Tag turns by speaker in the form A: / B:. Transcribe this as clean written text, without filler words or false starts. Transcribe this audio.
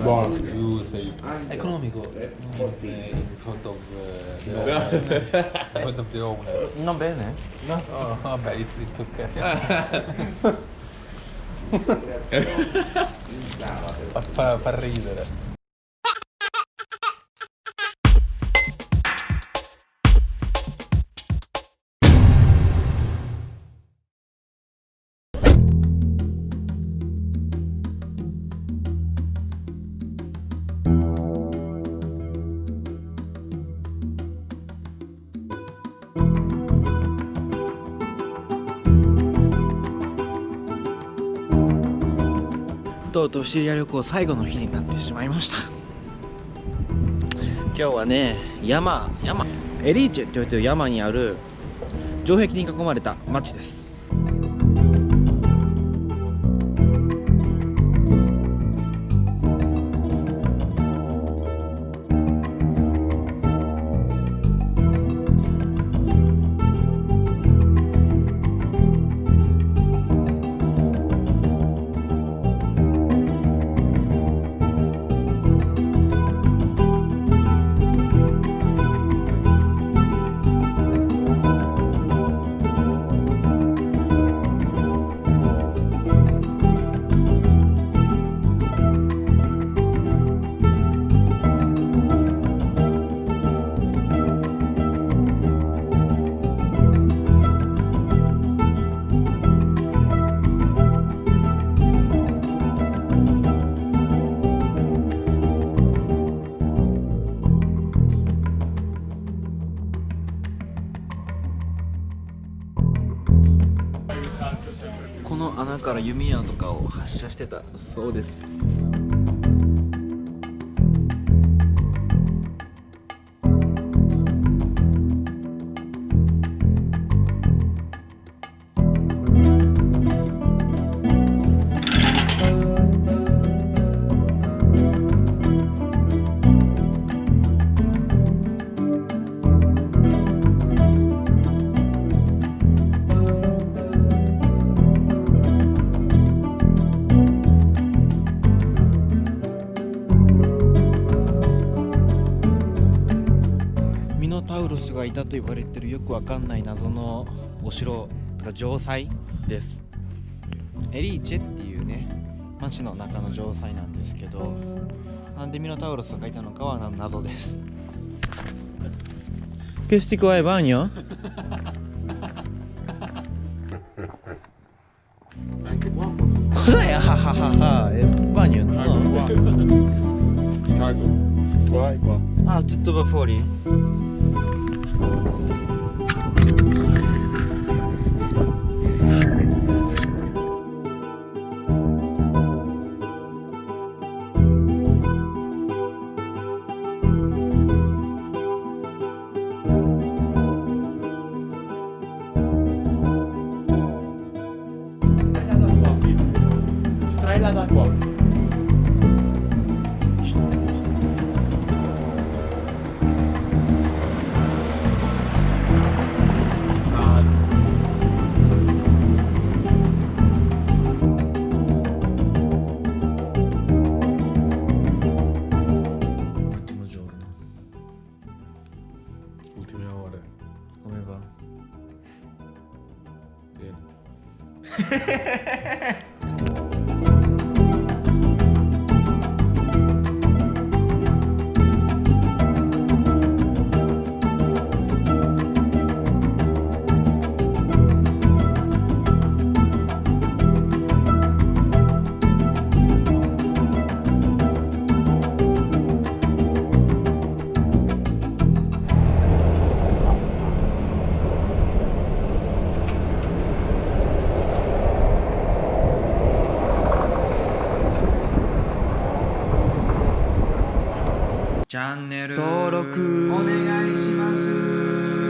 A: Buono. You say
B: Economico.
A: in front of the owner.
B: Non bene?
A: No? Oh, vabbè, it's okay. fa ridere.
B: とうとうシチリア旅行最後の日になってしまいました。今日はね、山エリーチェって言われてる山にある城壁に囲まれた町です。この穴から弓矢とかを発射してたそうです。タウロスがいたと言われてるよくわかんない謎のお城とか城塞です。エリーチェっていうね町の中の城塞なんですけど、なんでミノタウロスがいたのかは謎です。¿Qué stico hay baño? Cos'è? È bagno? No.
A: Qua e qua.
B: Ah, tutto va fuori?
A: Traila da qua. Ultime ore.
B: Come va?
A: Bene.
B: チャンネル登録お願いします。